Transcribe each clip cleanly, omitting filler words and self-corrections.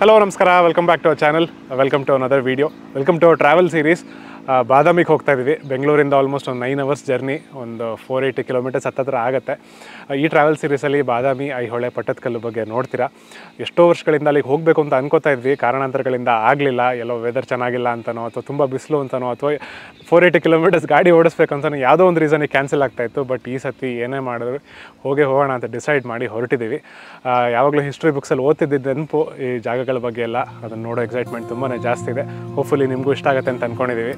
Hello ನಮಸ್ಕಾರ, welcome back to our channel. Welcome to another video. Welcome to our travel series. ಬಾದಾಮಿಗೆ ಹೋಗ್ತಾ ಇದ್ದೀವಿ. ಬೆಂಗಳೂರಿಂದ ಆಲ್ಮೋಸ್ಟ್ ಒಂದು 9 hours ಜರ್ನಿ, ಒಂದು 480 kilometers ಹತ್ತಿರ ಆಗುತ್ತೆ. ಈ ಟ್ರಾವೆಲ್ ಸೀರೀಸಲ್ಲಿ ಬಾದಾಮಿ, ಐಹೊಳೆ, ಪಟ್ಟದಕಲ್ಲು ಬಗ್ಗೆ ನೋಡ್ತೀರಾ. ಎಷ್ಟೋ ವರ್ಷಗಳಿಂದ ಅಲ್ಲಿಗೆ ಹೋಗಬೇಕು ಅಂತ ಅನ್ಕೋತಾ ಇದ್ವಿ. ಕಾರಣಾಂತರಗಳಿಂದ ಆಗಲಿಲ್ಲ. ಎಲ್ಲೋ ವೆದರ್ ಚೆನ್ನಾಗಿಲ್ಲ ಅಂತನೋ, ಅಥವಾ ತುಂಬ ಬಿಸಿಲು ಅಂತನೋ, ಅಥವಾ 480 kilometers ಗಾಡಿ ಓಡಿಸ್ಬೇಕಂತನೋ ಯಾವುದೋ ಒಂದು ರೀಸನಿಗೆ ಕ್ಯಾನ್ಸಲ್ ಆಗ್ತಾಯಿತ್ತು. ಬಟ್ ಈ ಸತಿ ಏನೇ ಮಾಡಿದ್ರು ಹೋಗೋಣ ಅಂತ ಡಿಸೈಡ್ ಮಾಡಿ ಹೊರಟಿದ್ದೀವಿ. ಯಾವಾಗಲೂ ಹಿಸ್ಟ್ರಿ ಬುಕ್ಸಲ್ಲಿ ಓದ್ತಿದ್ದಿದ್ದು ನೆನಪು ಈ ಜಾಗಗಳ ಬಗ್ಗೆ ಎಲ್ಲ. ಅದನ್ನು ನೋಡೋ ಎಕ್ಸೈಟ್ಮೆಂಟ್ ತುಂಬಾ ಜಾಸ್ತಿ ಇದೆ. ಹೋಪ್ಫುಲಿ ನಿಮಗೂ ಇಷ್ಟ ಆಗುತ್ತೆ ಅಂತ ಅಂದ್ಕೊಂಡಿದ್ದೀವಿ.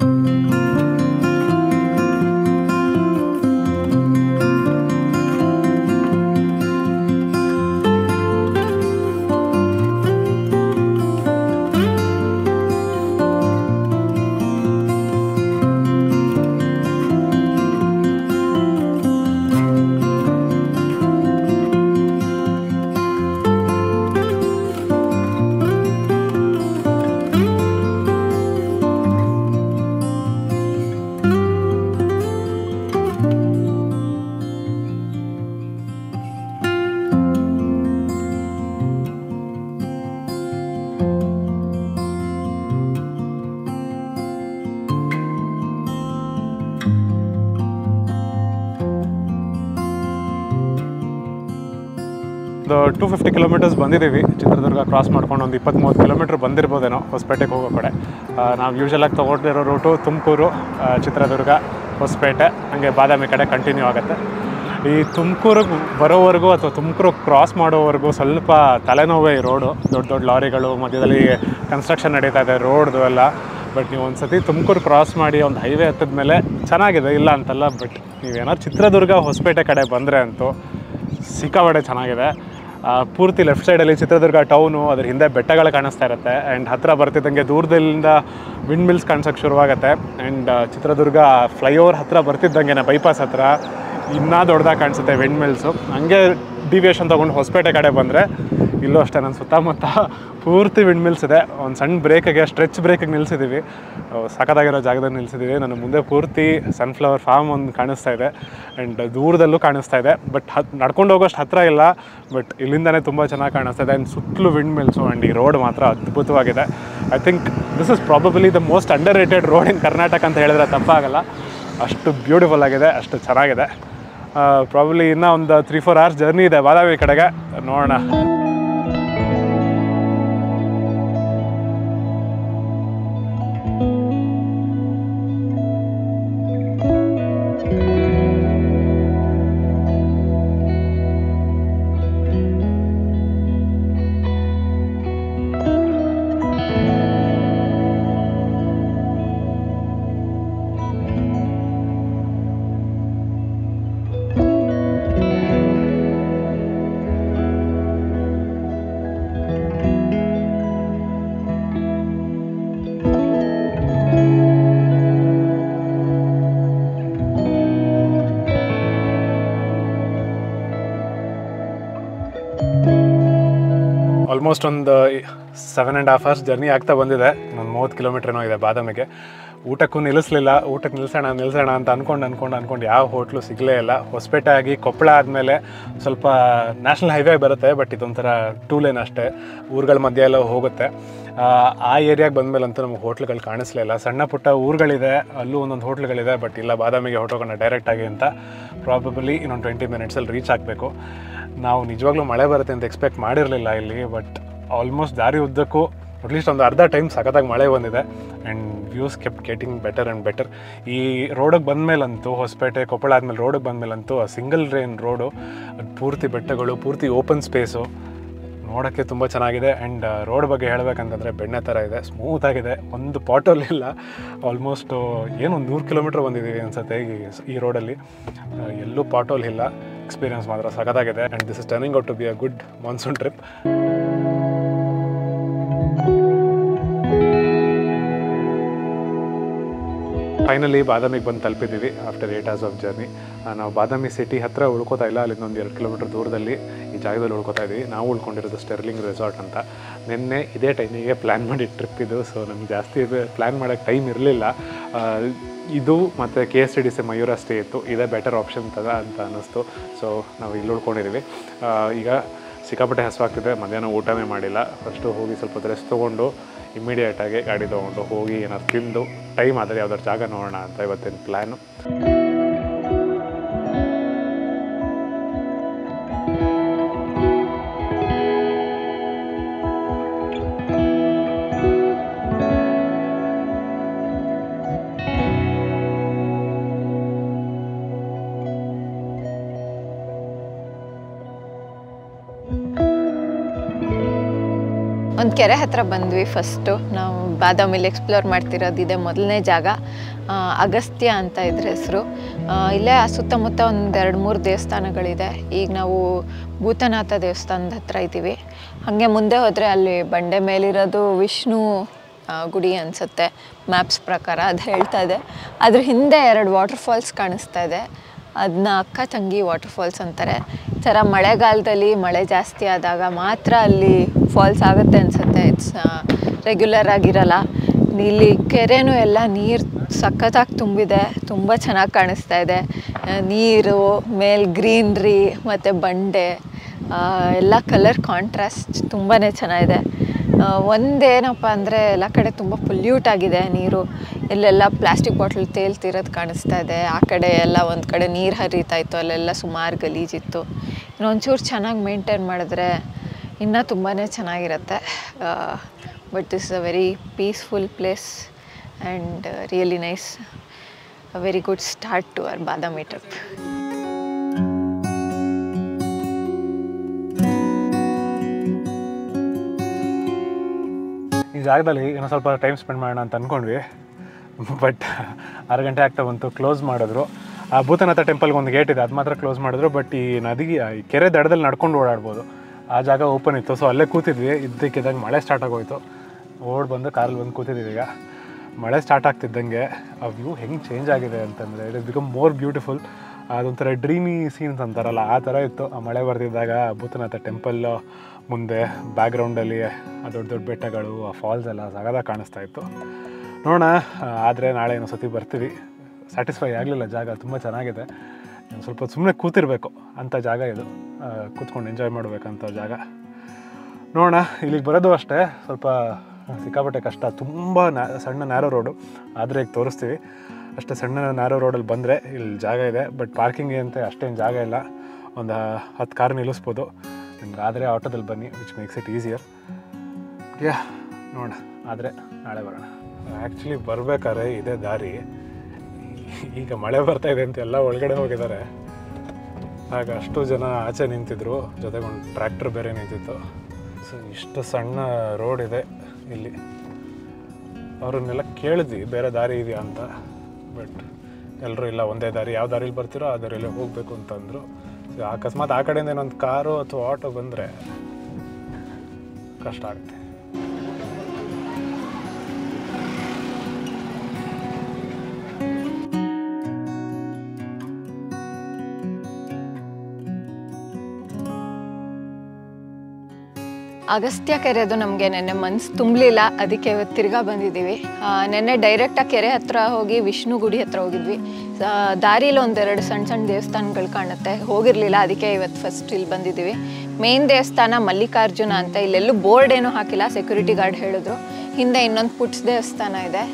ಒಂದು 250 kilometers ಬಂದಿದ್ದೀವಿ. ಚಿತ್ರದುರ್ಗ ಕ್ರಾಸ್ ಮಾಡ್ಕೊಂಡು ಒಂದು 20-30 kilometers ಬಂದಿರ್ಬೋದೇನೋ ಹೊಸಪೇಟೆಗೆ ಹೋಗೋ ಕಡೆ. ನಾವು ಯೂಶಲಾಗಿ ತೊಗೊಂಡಿರೋ ರೂಟು ತುಮಕೂರು, ಚಿತ್ರದುರ್ಗ, ಹೊಸಪೇಟೆ, ಹಾಗೆ ಬಾದಾಮಿ ಕಡೆ ಕಂಟಿನ್ಯೂ ಆಗುತ್ತೆ. ಈ ತುಮಕೂರಿಗೆ ಬರೋವರೆಗೂ ಅಥವಾ ತುಮಕೂರು ಕ್ರಾಸ್ ಮಾಡೋವರೆಗೂ ಸ್ವಲ್ಪ ತಲೆನೋವೇ ಈ ರೋಡು. ದೊಡ್ಡ ದೊಡ್ಡ ಲಾರಿಗಳು, ಮಧ್ಯದಲ್ಲಿ ಕನ್ಸ್ಟ್ರಕ್ಷನ್ ನಡೀತಾ ಇದೆ ರೋಡ್ದು ಎಲ್ಲ. ಬಟ್ ನೀವು ಒಂದು ಸತಿ ತುಮಕೂರು ಕ್ರಾಸ್ ಮಾಡಿ ಒಂದು ಹೈವೇ ಹತ್ತಿದ ಮೇಲೆ ಚೆನ್ನಾಗಿದೆ, ಇಲ್ಲ ಅಂತಲ್ಲ. ಬಟ್ ನೀವೇನಾದ್ರು ಚಿತ್ರದುರ್ಗ, ಹೊಸಪೇಟೆ ಕಡೆ ಬಂದರೆ ಅಂತೂ ಸಿಕ್ಕಾಪಟ್ಟೆ ಚೆನ್ನಾಗಿದೆ. ಪೂರ್ತಿ ಲೆಫ್ಟ್ ಸೈಡಲ್ಲಿ ಚಿತ್ರದುರ್ಗ ಟೌನು, ಅದ್ರ ಹಿಂದೆ ಬೆಟ್ಟಗಳು ಕಾಣಿಸ್ತಾ ಇರುತ್ತೆ. ಆ್ಯಂಡ್ ಹತ್ತಿರ ಬರ್ತಿದ್ದಂಗೆ ದೂರದಲ್ಲಿಂದ ವಿಂಡ್ ಮಿಲ್ಸ್ ಕಾಣಿಸೋಕ್ಕೆ ಶುರುವಾಗುತ್ತೆ. ಆ್ಯಂಡ್ ಚಿತ್ರದುರ್ಗ ಫ್ಲೈಓವರ್ ಹತ್ತಿರ ಬರ್ತಿದ್ದಂಗೆ ಬೈಪಾಸ್ ಹತ್ತಿರ ಇನ್ನೂ ದೊಡ್ಡದಾಗಿ ಕಾಣಿಸುತ್ತೆ ವಿಂಡ್ ಮಿಲ್ಸು. ಹಂಗೆ ಡಿವಿಯೇಷನ್ ತೊಗೊಂಡು ಹೊಸಪೇಟೆ ಕಡೆ ಬಂದರೆ ಇಲ್ಲೂ ಅಷ್ಟೇ ನನ್ನ ಸುತ್ತಮುತ್ತ ಪೂರ್ತಿ ವಿಂಡ್ ಮಿಲ್ಸ್ ಇದೆ. ಒಂದು ಸಣ್ಣ ಬ್ರೇಕಿಗೆ, ಸ್ಟ್ರೆಚ್ ಬ್ರೇಕಿಗೆ ನಿಲ್ಲಿಸಿದ್ದೀವಿ. ಸಖತ್ತಾಗಿರೋ ಜಾಗದಲ್ಲಿ ನಿಲ್ಲಿಸಿದ್ದೀವಿ. ನನ್ನ ಮುಂದೆ ಪೂರ್ತಿ ಸನ್ಫ್ಲವರ್ ಫಾರ್ಮ್ ಒಂದು ಕಾಣಿಸ್ತಾ ಇದೆ. ಆ್ಯಂಡ್ ದೂರದಲ್ಲೂ ಕಾಣಿಸ್ತಾ ಇದೆ. ಬಟ್ ನಡ್ಕೊಂಡು ಹೋಗೋಷ್ಟು ಹತ್ತಿರ ಇಲ್ಲ. ಬಟ್ ಇಲ್ಲಿಂದನೇ ತುಂಬ ಚೆನ್ನಾಗಿ ಕಾಣಿಸ್ತಾ ಇದೆ. ಆ್ಯಂಡ್ ಸುತ್ತಲೂ ವಿಂಡ್ ಮಿಲ್ಸು. ಆ್ಯಂಡ್ ಈ ರೋಡ್ ಮಾತ್ರ ಅದ್ಭುತವಾಗಿದೆ. I think this is probably the most underrated road in Karnataka ಅಂತ ಹೇಳಿದ್ರೆ ತಪ್ಪಾಗಲ್ಲ. ಅಷ್ಟು ಬ್ಯೂಟಿಫುಲ್ ಆಗಿದೆ, ಅಷ್ಟು ಚೆನ್ನಾಗಿದೆ. ಪ್ರಾಬಬ್ಲಿ ಇನ್ನೂ ಒಂದು 3-4 hours ಜರ್ನಿ ಇದೆ ಬಾದಾಮಿ ಕಡೆಗೆ. ನೋಡೋಣ. ಆಲ್ಮೋಸ್ಟ್ ಒಂದು 7.5 hours ಜರ್ನಿ ಆಗ್ತಾ ಬಂದಿದೆ. ಒಂದು 30 kilometers ಏನೋ ಇದೆ ಬಾದಾಮಿಗೆ. ಊಟಕ್ಕೂ ನಿಲ್ಲಿಸಲಿಲ್ಲ. ಊಟಕ್ಕೆ ನಿಲ್ಲಿಸೋಣ ಅಂತ ಅಂದ್ಕೊಂಡು ಯಾವ ಹೋಟ್ಲು ಸಿಗಲೇ ಇಲ್ಲ. ಹೊಸಪೇಟೆ ಆಗಿ ಕೊಪ್ಪಳ ಆದಮೇಲೆ ಸ್ವಲ್ಪ ನ್ಯಾಷನಲ್ ಹೈವೇ ಬರುತ್ತೆ. ಬಟ್ ಇದೊಂಥರ 2 lane ಅಷ್ಟೇ, ಊರುಗಳ ಮಧ್ಯೆ ಎಲ್ಲ ಹೋಗುತ್ತೆ. ಆ ಏರಿಯಾಗೆ ಬಂದಮೇಲಂತೂ ನಮಗೆ ಹೋಟ್ಲುಗಳು ಕಾಣಿಸ್ಲಿಲ್ಲ. ಸಣ್ಣ ಪುಟ್ಟ ಊರುಗಳಿದೆ, ಅಲ್ಲೂ ಒಂದೊಂದು ಹೋಟ್ಲುಗಳಿದೆ. ಬಟ್ ಇಲ್ಲ, ಬಾದಾಮಿಗೆ ಹೊರಟೋಗೋಣ ಡೈರೆಕ್ಟಾಗಿ ಅಂತ. ಪ್ರಾಬಬಲಿ ಇನ್ನೊಂದು 20 minutesಲ್ಲಿ ರೀಚ್ ಆಗಬೇಕು. ನಾವು ನಿಜವಾಗ್ಲೂ ಮಳೆ ಬರುತ್ತೆ ಅಂತ ಎಕ್ಸ್ಪೆಕ್ಟ್ ಮಾಡಿರಲಿಲ್ಲ ಇಲ್ಲಿ. ಬಟ್ ಆಲ್ಮೋಸ್ಟ್ ದಾರಿ ಉದ್ದಕ್ಕೂ ಅಟ್ಲೀಸ್ಟ್ ಒಂದು ಅರ್ಧ ಟೈಮ್ ಸಖತ್ತಾಗಿ ಮಳೆ ಬಂದಿದೆ. And views kept getting better and better. ಈ ರೋಡಿಗೆ ಬಂದಮೇಲಂತೂ, ಹೊಸಪೇಟೆ ಕೊಪ್ಪಳ ಆದಮೇಲೆ ರೋಡಿಗೆ ಬಂದಮೇಲಂತೂ ಆ ಸಿಂಗಲ್ ರೇನ್ ರೋಡು, ಅದು ಪೂರ್ತಿ ಬೆಟ್ಟಗಳು, ಪೂರ್ತಿ ಓಪನ್ ಸ್ಪೇಸು, ನೋಡೋಕ್ಕೆ ತುಂಬ ಚೆನ್ನಾಗಿದೆ. ಆ್ಯಂಡ್ ರೋಡ್ ಬಗ್ಗೆ ಹೇಳಬೇಕಂತಂದರೆ ಬೆಣ್ಣೆ ಥರ ಇದೆ, ಸ್ಮೂತಾಗಿದೆ. ಒಂದು ಪಾಟೋಲ್ ಇಲ್ಲ. ಆಲ್ಮೋಸ್ಟು ಒಂದು 100 kilometers ಬಂದಿದ್ದೀವಿ ಅನಿಸುತ್ತೆ ಈ ರೋಡಲ್ಲಿ. ಎಲ್ಲೂ ಪಾಟೋಲ್ ಇಲ್ಲ. ಎಕ್ಸ್ಪೀರಿಯನ್ಸ್ ಮಾತ್ರ ಸಖತ್ತಾಗಿದೆ. And this is turning out to be a good monsoon trip. Finally ಬಾದಾಮಿಗೆ ಬಂದು ತಲುಪಿದ್ದೀವಿ ಆಫ್ಟರ್ 8 hours ಆಫ್ ಜರ್ನಿ. ನಾವು ಬಾದಾಮಿ ಸಿಟಿ ಹತ್ತಿರ ಉಳ್ಕೋತಾ ಇಲ್ಲ, ಅಲ್ಲಿಂದ ಒಂದು 2 kilometers ದೂರದಲ್ಲಿ ಈ ಜಾಗದಲ್ಲಿ ಉಳ್ಕೋತಾ ಇದ್ದೀವಿ. ನಾವು ಉಳ್ಕೊಂಡಿರೋದು ಸ್ಟೆರ್ಲಿಂಗ್ ರೆಸಾರ್ಟ್ ಅಂತ. ನಿನ್ನೆ ಇದೇ ಟೈಮಿಗೆ ಪ್ಲ್ಯಾನ್ ಮಾಡಿ ಟ್ರಿಪ್ ಇದು. ಸೊ ನಮ್ಗೆ ಜಾಸ್ತಿ ಪ್ಲ್ಯಾನ್ ಮಾಡೋಕ್ಕೆ ಟೈಮ್ ಇರಲಿಲ್ಲ. ಇದು ಮತ್ತು KSTDC ಮಯೂರ ಸ್ಟೇ ಇತ್ತು. ಇದೇ ಬೆಟರ್ ಆಪ್ಷನ್ ಅಂತ ಅನ್ನಿಸ್ತು. ಸೊ ನಾವು ಇಲ್ಲಿ ಉಳ್ಕೊಂಡಿದ್ದೀವಿ. ಈಗ ಸಿಕ್ಕಾಪಟ್ಟೆ ಹಸುವಾಗ್ತಿದೆ, ಮಧ್ಯಾಹ್ನ ಊಟನೇ ಮಾಡಿಲ್ಲ. ಫಸ್ಟು ಹೋಗಿ ಸ್ವಲ್ಪ ರೆಸ್ಟ್ ತೊಗೊಂಡು ಇಮ್ಮಿಡಿಯೇಟಾಗಿ ಗಾಡಿ ತೊಗೊಂಡು ಹೋಗಿ ಏನಾದ್ರು ತಿಂದು ಟೈಮ್ ಆದರೆ ಯಾವ್ದಾದ್ರು ಜಾಗ ನೋಡೋಣ ಅಂತ ಇವತ್ತಿನ ಪ್ಲ್ಯಾನು. ಒಂದು ಕೆರೆ ಹತ್ರ ಬಂದ್ವಿ. ಫಸ್ಟು ನಾವು ಬಾದಾಮಿಲಿ ಎಕ್ಸ್ಪ್ಲೋರ್ ಮಾಡ್ತಿರೋದು ಇದೆ ಮೊದಲನೇ ಜಾಗ. ಅಗಸ್ತ್ಯ ಅಂತ ಇದ್ರ ಹೆಸರು. ಇಲ್ಲೇ ಸುತ್ತಮುತ್ತ ಒಂದು 2-3 ದೇವಸ್ಥಾನಗಳಿದೆ. ಈಗ ನಾವು ಭೂತನಾಥ ದೇವಸ್ಥಾನದ ಹತ್ರ ಇದ್ದೀವಿ. ಹಾಗೆ ಮುಂದೆ ಹೋದರೆ ಅಲ್ಲಿ ಬಂಡೆ ಮೇಲಿರೋದು ವಿಷ್ಣು ಗುಡಿ ಅನಿಸುತ್ತೆ ಮ್ಯಾಪ್ಸ್ ಪ್ರಕಾರ, ಅದು ಹೇಳ್ತಾ ಇದೆ. ಅದ್ರ ಹಿಂದೆ 2 ವಾಟರ್ ಫಾಲ್ಸ್ ಕಾಣಿಸ್ತಾ ಇದೆ. ಅದನ್ನ ಅಕ್ಕ ತಂಗಿ ವಾಟರ್ ಫಾಲ್ಸ್ ಅಂತಾರೆ. ಈ ಥರ ಮಳೆಗಾಲದಲ್ಲಿ ಮಳೆ ಜಾಸ್ತಿ ಆದಾಗ ಮಾತ್ರ ಅಲ್ಲಿ ಫಾಲ್ಸ್ ಆಗುತ್ತೆ ಅನಿಸುತ್ತೆ. ಇಟ್ಸ್ ರೆಗ್ಯುಲರ್ ಆಗಿರಲ್ಲ. ಇಲ್ಲಿ ಕೆರೆನೂ ಎಲ್ಲ ನೀರು ಸಖತ್ತಾಗಿ ತುಂಬಿದೆ, ತುಂಬ ಚೆನ್ನಾಗಿ ಕಾಣಿಸ್ತಾ ಇದೆ. ನೀರು ಮೇಲೆ ಗ್ರೀನ್ರಿ ಮತ್ತು ಬಂಡೆ ಎಲ್ಲ ಕಲರ್ ಕಾಂಟ್ರಾಸ್ಟ್ ತುಂಬಾ ಚೆನ್ನಾಗಿದೆ. ಒಂದೇನಪ್ಪ ಅಂದರೆ ಎಲ್ಲ ಕಡೆ ತುಂಬ ಪೊಲ್ಯೂಟ್ ಆಗಿದೆ ನೀರು. ಇಲ್ಲೆಲ್ಲ ಪ್ಲಾಸ್ಟಿಕ್ ಬಾಟ್ಲ್ ತೇಲ್ತಿರೋದು ಕಾಣಿಸ್ತಾ ಇದೆ. ಆ ಕಡೆ ಎಲ್ಲ ಒಂದು ಕಡೆ ನೀರು ಹರಿತಾ ಇತ್ತು, ಅಲ್ಲೆಲ್ಲ ಸುಮಾರು ಗಲೀಜಿತ್ತು. ಇನ್ನೊಂಚೂರು ಚೆನ್ನಾಗಿ ಮೇಂಟೈನ್ ಮಾಡಿದ್ರೆ ಇನ್ನೂ ತುಂಬಾ ಚೆನ್ನಾಗಿರುತ್ತೆ. But this is a very peaceful place and really nice. A very good start to our Badami trip. ಈ ಜಾಗದಲ್ಲಿ ಏನೋ ಸ್ವಲ್ಪ ಟೈಮ್ ಸ್ಪೆಂಡ್ ಮಾಡೋಣ ಅಂತ ಅಂದ್ಕೊಂಡ್ವಿ. ಬಟ್ 6 ಗಂಟೆ ಆಗ್ತಾ ಬಂತು, ಕ್ಲೋಸ್ ಮಾಡಿದ್ರು. ಆ ಭೂತನಾಥ ಟೆಂಪಲ್ಗೆ ಒಂದು ಗೇಟ್ ಇದೆ, ಅದು ಮಾತ್ರ ಕ್ಲೋಸ್ ಮಾಡಿದ್ರು. ಬಟ್ ಈ ನದಿಗೆ ಈ ಕೆರೆ ದಡದಲ್ಲಿ ನಡ್ಕೊಂಡು ಓಡಾಡ್ಬೋದು, ಆ ಜಾಗ ಓಪನ್ ಇತ್ತು. ಸೊ ಅಲ್ಲೇ ಕೂತಿದ್ವಿ. ಇದ್ದಕ್ಕಿದ್ದಂಗೆ ಮಳೆ ಸ್ಟಾರ್ಟ್ ಆಗೋಯ್ತು. ಬಂದು ಕಾರಲ್ಲಿ ಬಂದು ಕೂತಿದ್ದೀವಿ. ಈಗ ಮಳೆ ಸ್ಟಾರ್ಟ್ ಆಗ್ತಿದ್ದಂಗೆ ಆ ವ್ಯೂ ಹೆಂಗೆ ಚೇಂಜ್ ಆಗಿದೆ ಅಂತಂದರೆ it is become more beautiful. ಅದೊಂಥರ ಡ್ರೀಮಿ ಸೀನ್ಸ್ ಅಂತಾರಲ್ಲ, ಆ ಥರ ಇತ್ತು. ಆ ಮಳೆ ಬರ್ತಿದ್ದಾಗ ಭೂತನಾಥ ಟೆಂಪಲ್ ಮುಂದೆ ಬ್ಯಾಕ್ಗ್ರೌಂಡಲ್ಲಿ ಆ ದೊಡ್ಡ ದೊಡ್ಡ ಬೆಟ್ಟಗಳು, ಆ ಫಾಲ್ಸ್ ಎಲ್ಲ ಸಗದಾಗಿ ಕಾಣಿಸ್ತಾ ಇತ್ತು. ನೋಡೋಣ, ಆದರೆ ನಾಳೆ ಇನ್ನೊಂದು ಸತಿ ಬರ್ತೀವಿ. ಸ್ಯಾಟಿಸ್ಫೈ ಆಗಲಿಲ್ಲ, ಜಾಗ ತುಂಬ ಚೆನ್ನಾಗಿದೆ. ಸ್ವಲ್ಪ ಸುಮ್ಮನೆ ಕೂತಿರ್ಬೇಕು ಅಂಥ ಜಾಗ ಇದು, ಕೂತ್ಕೊಂಡು ಎಂಜಾಯ್ ಮಾಡಬೇಕಂತ ಜಾಗ. ನೋಡೋಣ, ಇಲ್ಲಿಗೆ ಬರೋದು ಅಷ್ಟೇ ಸ್ವಲ್ಪ ಸಿಕ್ಕಾಪಟ್ಟೆ ಕಷ್ಟ. ತುಂಬ ಸಣ್ಣ ನ್ಯಾರೋ ರೋಡು, ಆದರೆ ಈಗ ತೋರಿಸ್ತೀವಿ. ಅಷ್ಟೇ ಸಣ್ಣ ನ್ಯಾರೋ ರೋಡಲ್ಲಿ ಬಂದರೆ ಇಲ್ಲಿ ಜಾಗ ಇದೆ. ಬಟ್ ಪಾರ್ಕಿಂಗ್ಗೆ ಅಂತ ಅಷ್ಟೇನು ಜಾಗ ಇಲ್ಲ. ಒಂದು 10 ಕಾರ್ ನಿಲ್ಲಿಸ್ಬೋದು. ನಿಮ್ಗೆ ಆದರೆ ಆಟೋದಲ್ಲಿ ಬನ್ನಿ, ವಿಚ್ ಮೇಕ್ಸ್ ಇಟ್ ಈಸಿಯರ್. ನೋಡೋಣ, ಆದರೆ ನಾಳೆ ಬರೋಣ. ಆ್ಯಕ್ಚುಲಿ ಬರಬೇಕಾದ್ರೆ ಇದೇ ದಾರಿ. ಈಗ ಮಳೆ ಬರ್ತಾಯಿದೆ ಅಂತ ಎಲ್ಲ ಒಳಗಡೆ ಹೋಗಿದ್ದಾರೆ. ಆಗ ಅಷ್ಟು ಜನ ಆಚೆ ನಿಂತಿದ್ರು, ಜೊತೆಗೊಂದು ಟ್ರ್ಯಾಕ್ಟರ್ ಬೇರೆ ನಿಂತಿತ್ತು. ಸೊ ಇಷ್ಟು ಸಣ್ಣ ರೋಡ್ ಇದೆ ಇಲ್ಲಿ. ಅವ್ರನ್ನೆಲ್ಲ ಕೇಳಿದ್ವಿ ಬೇರೆ ದಾರಿ ಇದೆಯಾ ಅಂತ. ಬಟ್ ಎಲ್ಲರೂ ಇಲ್ಲ, ಒಂದೇ ದಾರಿ, ಯಾವ ದಾರಿಲಿ ಬರ್ತಿರೋ ಆ ದಾರಿಯಲ್ಲೇ ಹೋಗಬೇಕು ಅಂತಂದರು. ಸೊ ಅಕಸ್ಮಾತ್ ಆ ಕಡೆಯಿಂದ ಏನೊಂದು ಕಾರು ಅಥವಾ ಆಟೋ ಬಂದರೆ ಕಷ್ಟ ಆಗುತ್ತೆ. ಅಗಸ್ತ್ಯ ಕೆರೆದು ನಮಗೆ ನೆನ್ನೆ ಮನಸ್ಸು ತುಂಬಲಿಲ್ಲ, ಅದಕ್ಕೆ ಇವತ್ತು ತಿರ್ಗಾ ಬಂದಿದ್ದೀವಿ. ನೆನ್ನೆ ಡೈರೆಕ್ಟಾಗಿ ಕೆರೆ ಹತ್ರ ಹೋಗಿ ವಿಷ್ಣು ಗುಡಿ ಹತ್ರ ಹೋಗಿದ್ವಿ. ದಾರಿಲಿ 1-2 ಸಣ್ಣ ದೇವಸ್ಥಾನಗಳು ಕಾಣುತ್ತೆ, ಹೋಗಿರಲಿಲ್ಲ. ಅದಕ್ಕೆ ಇವತ್ತು ಫಸ್ಟ್ ಇಲ್ಲಿ ಬಂದಿದ್ದೀವಿ. ಮೇನ್ ದೇವಸ್ಥಾನ ಮಲ್ಲಿಕಾರ್ಜುನ ಅಂತ. ಇಲ್ಲೆಲ್ಲೂ ಬೋರ್ಡ್ ಏನೂ ಹಾಕಿಲ್ಲ, ಸೆಕ್ಯೂರಿಟಿ ಗಾರ್ಡ್ ಹೇಳಿದ್ರು. ಹಿಂದೆ ಇನ್ನೊಂದು ಪುಟ್ಸ್ ದೇವಸ್ಥಾನ ಇದೆ.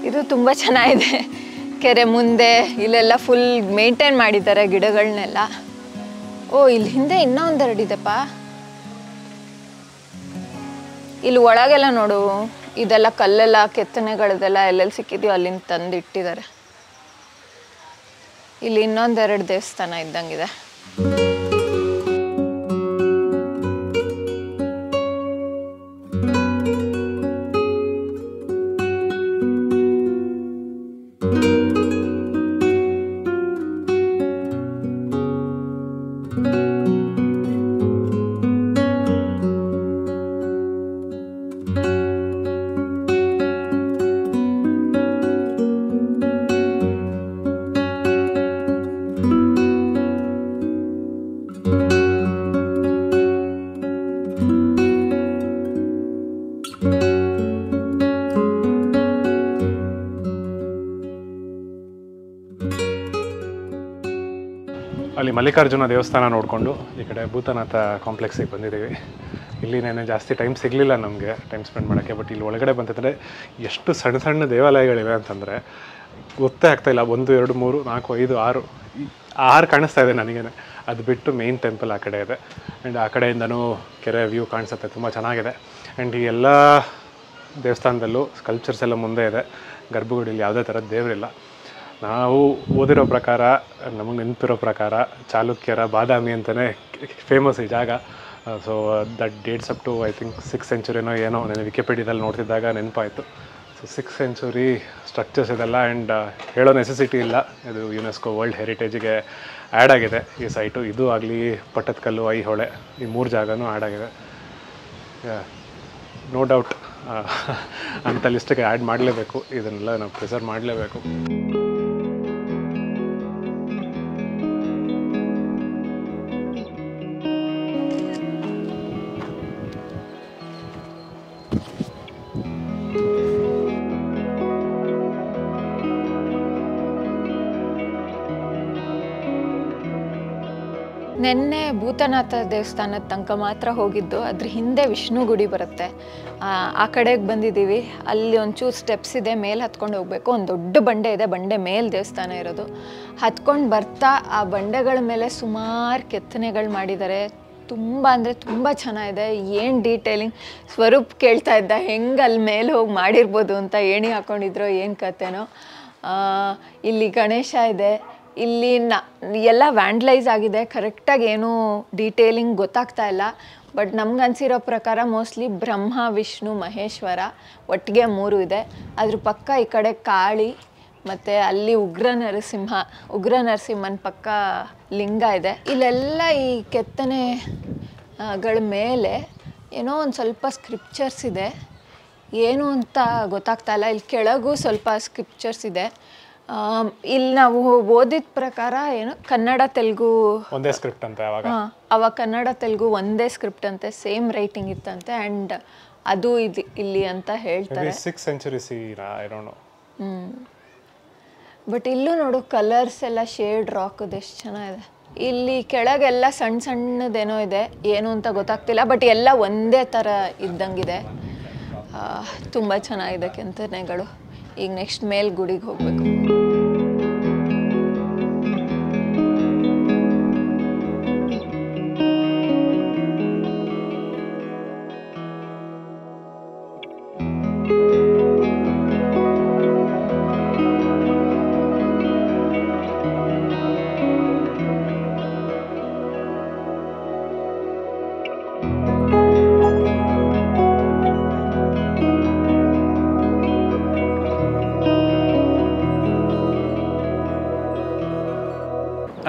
ಇದು ತುಂಬ ಚೆನ್ನಾಗಿದೆ. ಕೆರೆ ಮುಂದೆ ಇಲ್ಲೆಲ್ಲ ಫುಲ್ ಮೇಂಟೈನ್ ಮಾಡಿದ್ದಾರೆ ಗಿಡಗಳನ್ನೆಲ್ಲ. ಇಲ್ಲಿ ಹಿಂದೆ ಇನ್ನೂ 1-2 ಇದೆಪ್ಪ. ಇಲ್ಲಿ ಒಳಗೆಲ್ಲ ನೋಡು, ಇದೆಲ್ಲ ಕಲ್ಲೆಲ್ಲ ಕೆತ್ತನೆಗಳದೆಲ್ಲ ಎಲ್ಲೆಲ್ಲಿ ಸಿಕ್ಕಿದೆಯೋ ಅಲ್ಲಿಂದ ತಂದು ಇಟ್ಟಿದ್ದಾರೆ. ಇಲ್ಲಿ ಇನ್ನೊಂದೆರಡು ದೇವಸ್ಥಾನ ಇದ್ದಂಗಿದೆ. ಅಲ್ಲಿ ಮಲ್ಲಿಕಾರ್ಜುನ ದೇವಸ್ಥಾನ ನೋಡಿಕೊಂಡು ಈ ಕಡೆ ಭೂತನಾಥ ಕಾಂಪ್ಲೆಕ್ಸಿಗೆ ಬಂದಿದ್ದೀವಿ. ಇಲ್ಲಿ ನಾನು ಜಾಸ್ತಿ ಟೈಮ್ ಸಿಗಲಿಲ್ಲ ನಮಗೆ ಟೈಮ್ ಸ್ಪೆಂಡ್ ಮಾಡೋಕ್ಕೆ. ಬಟ್ ಇಲ್ಲಿ ಒಳಗಡೆ ಬಂತಿದ್ರೆ ಎಷ್ಟು ಸಣ್ಣ ಸಣ್ಣ ದೇವಾಲಯಗಳಿವೆ ಅಂತಂದರೆ ಗೊತ್ತೇ ಆಗ್ತಾಯಿಲ್ಲ. 1 2 3 4 5 6 ಕಾಣಿಸ್ತಾ ಇದೆ ನನಗೇನೆ. ಅದು ಬಿಟ್ಟು ಮೇನ್ ಟೆಂಪಲ್ ಆ ಕಡೆ ಇದೆ. ಆ್ಯಂಡ್ ಆ ಕಡೆಯಿಂದನೂ ಕೆರೆ ವ್ಯೂ ಕಾಣಿಸುತ್ತೆ, ತುಂಬ ಚೆನ್ನಾಗಿದೆ. ಆ್ಯಂಡ್ ಈ ಎಲ್ಲ ದೇವಸ್ಥಾನದಲ್ಲೂ ಸ್ಕಲ್ಪ್ಚರ್ಸ್ ಎಲ್ಲ ಮುಂದೆ ಇದೆ. ಗರ್ಭಗುಡಿಯಲ್ಲಿ ಯಾವುದೇ ಥರದ ದೇವರಿಲ್ಲ. ನಾವು ಓದಿರೋ ಪ್ರಕಾರ, ನಮಗೆ ನೆನಪಿರೋ ಪ್ರಕಾರ ಚಾಲುಕ್ಯರ ಬಾದಾಮಿ ಅಂತಲೇ ಫೇಮಸ್ ಈ ಜಾಗ. So that dates up to I think 6th century ಏನೋ ನಾನು ವಿಕಿಪೀಡಿಯಾದಲ್ಲಿ ನೋಡ್ತಿದ್ದಾಗ ನೆನಪಾಯಿತು. ಸೊ 6th century ಸ್ಟ್ರಕ್ಚರ್ಸ್ ಇದೆಲ್ಲ. ಆ್ಯಂಡ್ ಹೇಳೋ ನೆಸೆಸಿಟಿ ಇಲ್ಲ, ಇದು ಯುನೆಸ್ಕೋ ವರ್ಲ್ಡ್ ಹೆರಿಟೇಜಿಗೆ ಆ್ಯಡ್ ಆಗಿದೆ ಈ ಸೈಟು. ಇದು ಆಗಲಿ ಪಟ್ಟದಕಲ್ಲು, ಐಹೊಳೆ, ಈ 3 ಜಾಗನೂ ಆ್ಯಡ್ ಆಗಿದೆ. ನೋ ಡೌಟ್ ಅಂಥ ಲಿಸ್ಟಿಗೆ ಆ್ಯಡ್ ಮಾಡಲೇಬೇಕು. ಇದನ್ನೆಲ್ಲ ನಾವು ಪ್ರಿಸರ್ವ್ ಮಾಡಲೇಬೇಕು. ನೆನ್ನೆ ಭೂತನಾಥ ದೇವಸ್ಥಾನದ ತನಕ ಮಾತ್ರ ಹೋಗಿದ್ದು. ಅದ್ರ ಹಿಂದೆ ವಿಷ್ಣು ಗುಡಿ ಬರುತ್ತೆ, ಆ ಕಡೆಗೆ ಬಂದಿದ್ದೀವಿ. ಅಲ್ಲಿ ಒಂಚೂರು ಸ್ಟೆಪ್ಸ್ ಇದೆ, ಮೇಲೆ ಹತ್ಕೊಂಡು ಹೋಗಬೇಕು. ಒಂದು ದೊಡ್ಡ ಬಂಡೆ ಇದೆ, ಬಂಡೆ ಮೇಲೆ ದೇವಸ್ಥಾನ ಇರೋದು. ಹತ್ಕೊಂಡು ಬರ್ತಾ ಆ ಬಂಡೆಗಳ ಮೇಲೆ ಸುಮಾರು ಕೆತ್ತನೆಗಳು ಮಾಡಿದ್ದಾರೆ. ತುಂಬ ಅಂದರೆ ತುಂಬ ಚೆನ್ನಾಗಿದೆ. ಏನು ಡೀಟೇಲಿಂಗ್. ಸ್ವರೂಪ್ ಕೇಳ್ತಾ ಇದ್ದ ಹೆಂಗೆ ಅಲ್ಲಿ ಮೇಲೆ ಹೋಗಿ ಮಾಡಿರ್ಬೋದು ಅಂತ, ಏಣಿ ಹಾಕ್ಕೊಂಡಿದ್ರೋ ಏನು ಕತೆನೋ. ಇಲ್ಲಿ ಗಣೇಶ ಇದೆ. ಇಲ್ಲಿ ಎಲ್ಲ ವ್ಯಾಂಡ್ಲೈಸ್ ಆಗಿದೆ, ಕರೆಕ್ಟಾಗಿ ಏನೂ ಡೀಟೇಲಿಂಗ್ ಗೊತ್ತಾಗ್ತಾ ಇಲ್ಲ. ಬಟ್ ನಮ್ಗೆ ಅನಿಸಿರೋ ಪ್ರಕಾರ ಮೋಸ್ಟ್ಲಿ ಬ್ರಹ್ಮ, ವಿಷ್ಣು, ಮಹೇಶ್ವರ ಒಟ್ಟಿಗೆ 3 ಇದೆ. ಅದ್ರ ಪಕ್ಕ ಈ ಕಡೆ ಕಾಳಿ, ಮತ್ತು ಅಲ್ಲಿ ಉಗ್ರ ನರಸಿಂಹನ ಪಕ್ಕ ಲಿಂಗ ಇದೆ. ಇಲ್ಲೆಲ್ಲ ಈ ಕೆತ್ತನೆಗಳ ಮೇಲೆ ಏನೋ ಒಂದು ಸ್ವಲ್ಪ ಸ್ಕ್ರಿಪ್ಚರ್ಸ್ ಇದೆ, ಏನು ಅಂತ ಗೊತ್ತಾಗ್ತಾ ಇಲ್ಲ. ಇಲ್ಲಿ ಕೆಳಗೂ ಸ್ವಲ್ಪ ಸ್ಕ್ರಿಪ್ಚರ್ಸ್ ಇದೆ. ಇಲ್ಲಿ ನಾವು ಓದಿದ ಪ್ರಕಾರ ಏನು ಕನ್ನಡ ತೆಲುಗು ಒಂದೇ ಸ್ಕ್ರಿಪ್ಟ್ ಅಂತ. ಅವಾಗ ಕನ್ನಡ ತೆಲುಗು ಒಂದೇ ಸ್ಕ್ರಿಪ್ಟ್ ಅಂತೆ, ಸೇಮ್ ರೈಟಿಂಗ್ ಇತ್ತಂತೆ. ಆ್ಯಂಡ್ ಅದು ಇಲ್ಲಿ ಅಂತ ಹೇಳ್ತಾರೆ. 6th century I don't know. But ಇಲ್ಲೂ ನೋಡು ಕಲರ್ಸ್ ಎಲ್ಲ ಶೇಡ್ ರಾಕದು ಎಷ್ಟು ಚೆನ್ನಾಗಿದೆ. ಇಲ್ಲಿ ಕೆಳಗೆಲ್ಲ ಸಣ್ಣ ಸಣ್ಣದೇನೋ ಇದೆ, ಏನು ಅಂತ ಗೊತ್ತಾಗ್ತಿಲ್ಲ. ಬಟ್ ಎಲ್ಲ ಒಂದೇ ಥರ ಇದ್ದಂಗಿದೆ. ತುಂಬ ಚೆನ್ನಾಗಿದೆ ಕೆತ್ತನೆಗಳು. ಈಗ ನೆಕ್ಸ್ಟ್ ಮೇಲ್ ಗುಡಿಗೆ ಹೋಗಬೇಕು.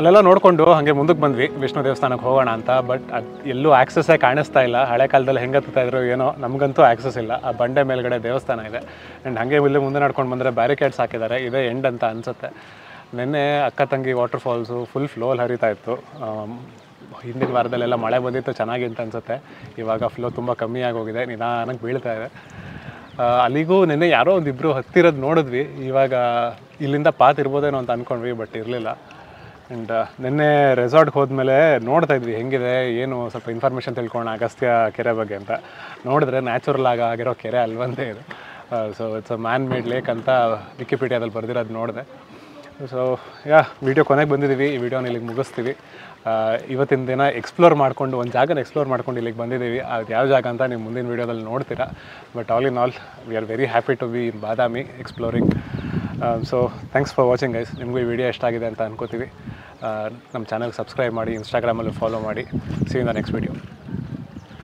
ಅಲ್ಲೆಲ್ಲ ನೋಡಿಕೊಂಡು ಹಾಗೆ ಮುಂದಕ್ಕೆ ಬಂದ್ವಿ ವಿಷ್ಣು ದೇವಸ್ಥಾನಕ್ಕೆ ಹೋಗೋಣ ಅಂತ. ಬಟ್ ಅದು ಎಲ್ಲೂ ಆ್ಯಕ್ಸಸ್ಸೇ ಕಾಣಿಸ್ತಾ ಇಲ್ಲ. ಹಳೆ ಕಾಲದಲ್ಲಿ ಹೆಂಗೆ ಹತ್ತಾ ಇದ್ರು ಏನೋ, ನಮಗಂತೂ ಆ್ಯಕ್ಸಸ್ ಇಲ್ಲ. ಆ ಬಂಡೆ ಮೇಲ್ಗಡೆ ದೇವಸ್ಥಾನ ಇದೆ. ಆ್ಯಂಡ್ ಹಾಗೆ ಇಲ್ಲಿ ಮುಂದೆ ನಡ್ಕೊಂಡು ಬಂದರೆ ಬ್ಯಾರಿಕೇಡ್ಸ್ ಹಾಕಿದ್ದಾರೆ. ಇದೇ ಎಂಡ್ ಅಂತ ಅನಿಸುತ್ತೆ. ನಿನ್ನೆ ಅಕ್ಕ ತಂಗಿ ವಾಟರ್ ಫಾಲ್ಸು ಫುಲ್ ಫ್ಲೋಲ್ಲಿ ಹರಿತಾ ಇತ್ತು. ಹಿಂದಿನ ವಾರದಲ್ಲೆಲ್ಲ ಮಳೆ ಬಂದಿತ್ತು ಚೆನ್ನಾಗಿ ಅಂತ ಅನಿಸುತ್ತೆ. ಇವಾಗ ಫ್ಲೋ ತುಂಬ ಕಮ್ಮಿ ಆಗೋಗಿದೆ, ನಿಧಾನಕ್ಕೆ ಬೀಳ್ತಾ ಇದೆ. ಅಲ್ಲಿಗೂ ನಿನ್ನೆ ಯಾರೋ ಒಂದಿಬ್ಬರು ಹತ್ತಿರೋದು ನೋಡಿದ್ವಿ. ಇವಾಗ ಇಲ್ಲಿಂದ ಪಾತ್ ಇರ್ಬೋದೇನೋ ಅಂತ ಅಂದ್ಕೊಂಡ್ವಿ, ಬಟ್ ಇರಲಿಲ್ಲ. ಆ್ಯಂಡ್ ನಿನ್ನೆ ರೆಸಾರ್ಟ್ಗೆ ಹೋದ್ಮೇಲೆ ನೋಡ್ತಾ ಇದ್ವಿ ಹೆಂಗಿದೆ ಏನು, ಸ್ವಲ್ಪ ಇನ್ಫಾರ್ಮೇಷನ್ ತಿಳ್ಕೊಳ್ಳೋಣ ಅಗಸ್ತ್ಯ ಕೆರೆ ಬಗ್ಗೆ ಅಂತ. ನೋಡಿದ್ರೆ ನ್ಯಾಚುರಲ್ ಆಗಿರೋ ಕೆರೆ ಅಲ್ವಂತೆ ಇದು. So it's a man made lake ಅಂತ ವಿಕಿಪೀಡಿಯಾದಲ್ಲಿ ಬರೆದಿರೋದು ನೋಡಿದೆ. ಸೊ ವಿಡಿಯೋ ಕೊನೆಗೆ ಬಂದಿದ್ದೀವಿ. ಈ ವಿಡಿಯೋನ ಇಲ್ಲಿಗೆ ಮುಗಿಸ್ತೀವಿ. ಇವತ್ತಿನ ದಿನ ಎಕ್ಸ್ಪ್ಲೋರ್ ಮಾಡಿಕೊಂಡು ಒಂದು ಜಾಗನ ಎಕ್ಸ್ಪ್ಲೋರ್ ಮಾಡ್ಕೊಂಡು ಇಲ್ಲಿಗೆ ಬಂದಿದ್ದೀವಿ. ಅದು ಯಾವ ಜಾಗ ಅಂತ ನೀವು ಮುಂದಿನ ವೀಡಿಯೋದಲ್ಲಿ ನೋಡ್ತೀರಾ. But all in all we are very happy to be in Badami exploring. So thanks for watching guys. ನಿಮಗೂ ಈ ವಿಡಿಯೋ ಎಷ್ಟ ಆಗಿದೆ ಅಂತ ಅನ್ಕೋತೀವಿ. ನಮ್ಮ ಚಾನಲ್ಗೆ ಸಬ್ಸ್ಕ್ರೈಬ್ ಮಾಡಿ, ಇನ್ಸ್ಟಾಗ್ರಾಮಲ್ಲೂ ಫಾಲೋ ಮಾಡಿ. See you in the next video.